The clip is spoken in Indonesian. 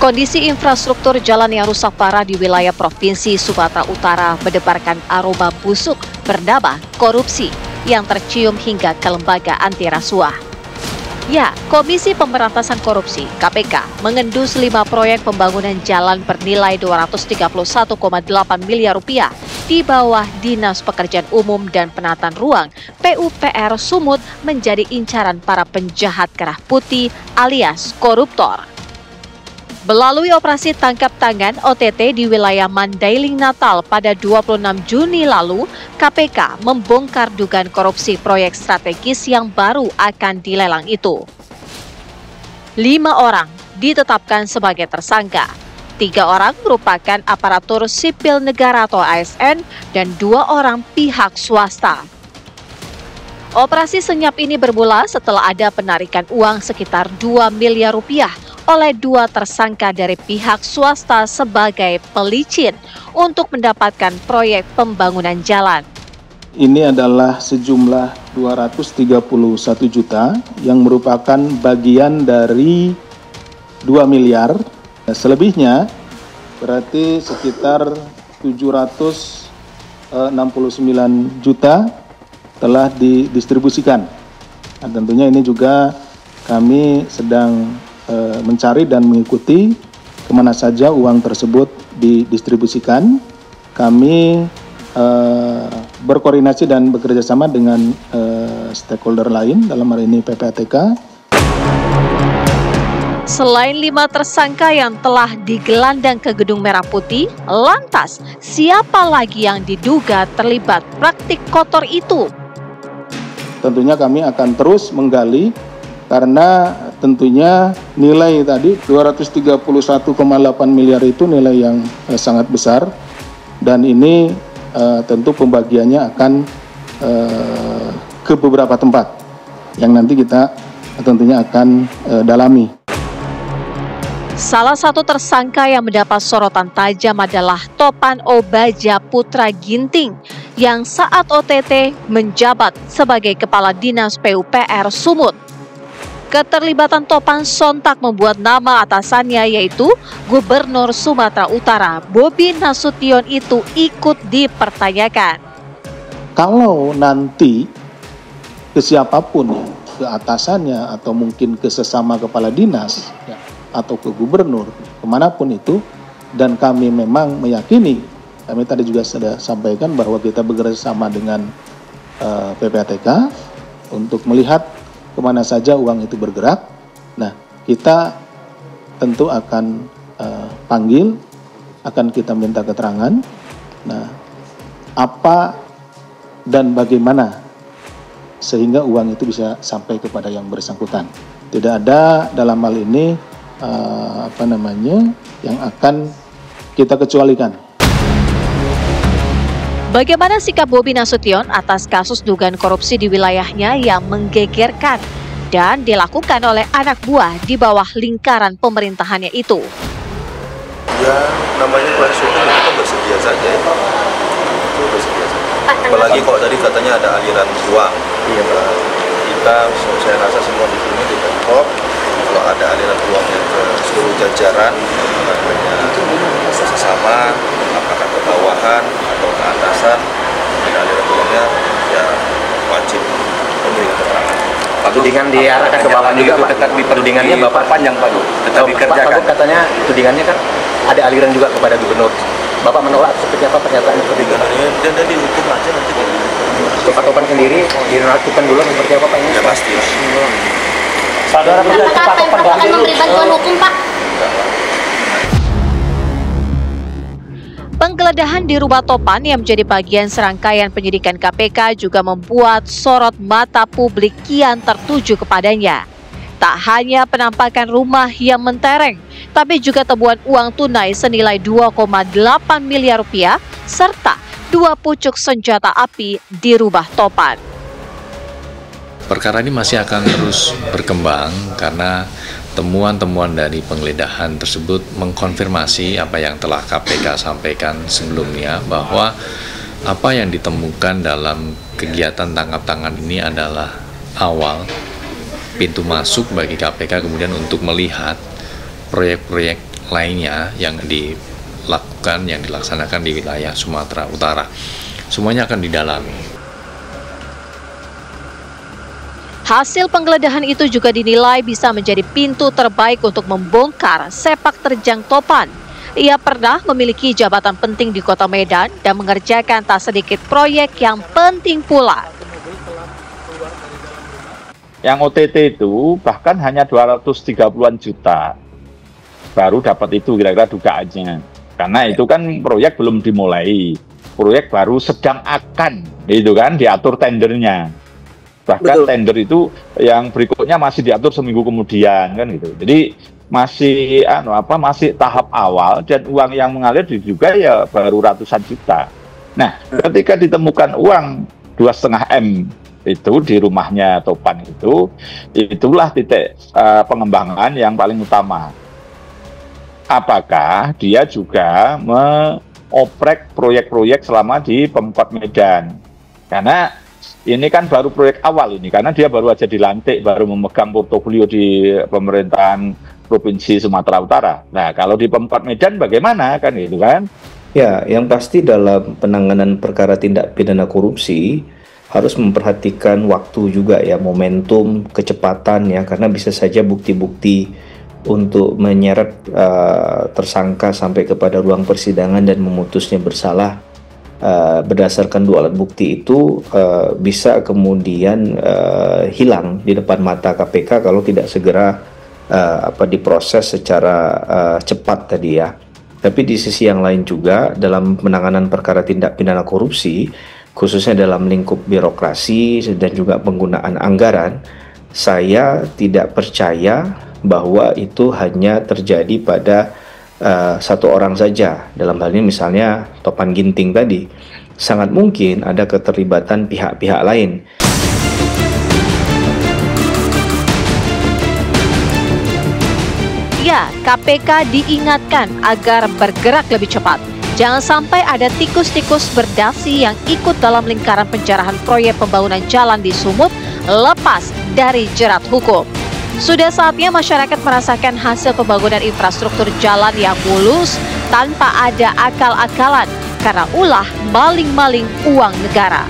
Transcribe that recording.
Kondisi infrastruktur jalan yang rusak parah di wilayah Provinsi Sumatera Utara mendebarkan aroma busuk bernama korupsi yang tercium hingga ke lembaga anti rasuah. Ya, Komisi Pemberantasan Korupsi (KPK) mengendus 5 proyek pembangunan jalan bernilai 231,8 miliar rupiah di bawah Dinas Pekerjaan Umum dan Penataan Ruang (PUPR) Sumut menjadi incaran para penjahat kerah putih alias koruptor. Melalui operasi tangkap tangan OTT di wilayah Mandailing Natal pada 26 Juni lalu, KPK membongkar dugaan korupsi proyek strategis yang baru akan dilelang itu. 5 orang ditetapkan sebagai tersangka. 3 orang merupakan aparatur sipil negara atau ASN dan 2 orang pihak swasta. Operasi senyap ini bermula setelah ada penarikan uang sekitar 2 miliar rupiah oleh 2 tersangka dari pihak swasta sebagai pelicin untuk mendapatkan proyek pembangunan jalan. Ini adalah sejumlah 231 juta yang merupakan bagian dari 2 miliar. Selebihnya berarti sekitar 769 juta telah didistribusikan. Dan tentunya ini juga kami sedang mencari dan mengikuti kemana saja uang tersebut didistribusikan. Kami berkoordinasi dan bekerja sama dengan stakeholder lain, dalam hal ini PPATK. Selain 5 tersangka yang telah digelandang ke Gedung Merah Putih, lantas siapa lagi yang diduga terlibat praktik kotor itu? Tentunya kami akan terus menggali karena tentunya nilai tadi 231,8 miliar itu nilai yang sangat besar dan ini tentu pembagiannya akan ke beberapa tempat yang nanti kita tentunya akan dalami. Salah satu tersangka yang mendapat sorotan tajam adalah Topan Obaja Putra Ginting yang saat OTT menjabat sebagai Kepala Dinas PUPR Sumut. Keterlibatan Topan sontak membuat nama atasannya yaitu Gubernur Sumatera Utara Bobi Nasution itu ikut dipertanyakan. Kalau nanti ke siapapun ya, ke atasannya atau mungkin ke sesama kepala dinas ya, atau ke gubernur, kemanapun itu, dan kami memang meyakini, kami tadi juga sudah sampaikan bahwa kita bekerja sama dengan PPATK untuk melihat kemana saja uang itu bergerak. Nah, kita tentu akan panggil, akan kita minta keterangan. Nah, apa dan bagaimana sehingga uang itu bisa sampai kepada yang bersangkutan. Tidak ada dalam hal ini yang akan kita kecualikan. Bagaimana sikap Bobi Nasution atas kasus dugaan korupsi di wilayahnya yang menggegerkan dan dilakukan oleh anak buah di bawah lingkaran pemerintahannya itu? Ya, namanya proses hukum kita bersedia saja. Itu bersedia saja. Apalagi kok tadi katanya ada aliran uang. Iya, kita, saya rasa semua di sini di Pemprov, kalau ada aliran uangnya ke seluruh jajaran, sesama, apakah ke bawahan atau ke atasan, ada aliran uangnya, ya wajib memberikan keterangan. Pak, tudingan diarahkan ke bawah juga, Pak. Tudingannya Bapak panjang, Pak. Tetap dikerjakan. Pak, katanya tudingannya kan ada aliran juga kepada gubernur. Bapak menolak seperti apa pernyataan tudingannya? Dan dihukum aja nanti. Pak Topan sendiri dilakukan dulu seperti apa, Pak? Ya pasti. Saudara Pak Topan akan memberi bantuan hukum, Pak. Penggeledahan di rumah Topan yang menjadi bagian serangkaian penyidikan KPK juga membuat sorot mata publik kian tertuju kepadanya. Tak hanya penampakan rumah yang mentereng, tapi juga temuan uang tunai senilai 2,8 miliar rupiah serta 2 pucuk senjata api di rumah Topan. Perkara ini masih akan terus berkembang karena temuan-temuan dari penggeledahan tersebut mengkonfirmasi apa yang telah KPK sampaikan sebelumnya, bahwa apa yang ditemukan dalam kegiatan tangkap tangan ini adalah awal pintu masuk bagi KPK kemudian untuk melihat proyek-proyek lainnya yang dilaksanakan di wilayah Sumatera Utara. Semuanya akan didalami. Hasil penggeledahan itu juga dinilai bisa menjadi pintu terbaik untuk membongkar sepak terjang Topan. Ia pernah memiliki jabatan penting di Kota Medan dan mengerjakan tak sedikit proyek yang penting pula. Yang OTT itu bahkan hanya 230-an juta baru dapat itu kira-kira dugaannya. Karena itu kan proyek belum dimulai, proyek baru sedang akan, itu kan diatur tendernya. Bahkan tender itu yang berikutnya masih diatur seminggu kemudian kan gitu. Jadi masih masih tahap awal dan uang yang mengalir juga ya baru ratusan juta. Nah, ketika ditemukan uang 2,5 M itu di rumahnya Topan itu, itulah titik pengembangan yang paling utama. Apakah dia juga mengoprek proyek-proyek selama di Pemkot Medan? Karena ini kan baru proyek awal ini, karena dia baru aja dilantik, baru memegang portofolio di pemerintahan Provinsi Sumatera Utara. Nah, kalau di Pemkot Medan bagaimana kan gitu kan? Ya, yang pasti dalam penanganan perkara tindak pidana korupsi harus memperhatikan waktu juga ya, momentum, kecepatan ya, karena bisa saja bukti-bukti untuk menyeret tersangka sampai kepada ruang persidangan dan memutusnya bersalah berdasarkan 2 alat bukti itu bisa kemudian hilang di depan mata KPK kalau tidak segera diproses secara cepat tadi ya. Tapi di sisi yang lain juga dalam penanganan perkara tindak pidana korupsi, khususnya dalam lingkup birokrasi dan juga penggunaan anggaran, saya tidak percaya bahwa itu hanya terjadi pada satu orang saja. Dalam hal ini misalnya Topan Ginting tadi, sangat mungkin ada keterlibatan pihak-pihak lain. Ya, KPK diingatkan agar bergerak lebih cepat. Jangan sampai ada tikus-tikus berdasi yang ikut dalam lingkaran penjarahan proyek pembangunan jalan di Sumut lepas dari jerat hukum. Sudah saatnya masyarakat merasakan hasil pembangunan infrastruktur jalan yang mulus tanpa ada akal-akalan karena ulah maling-maling uang negara.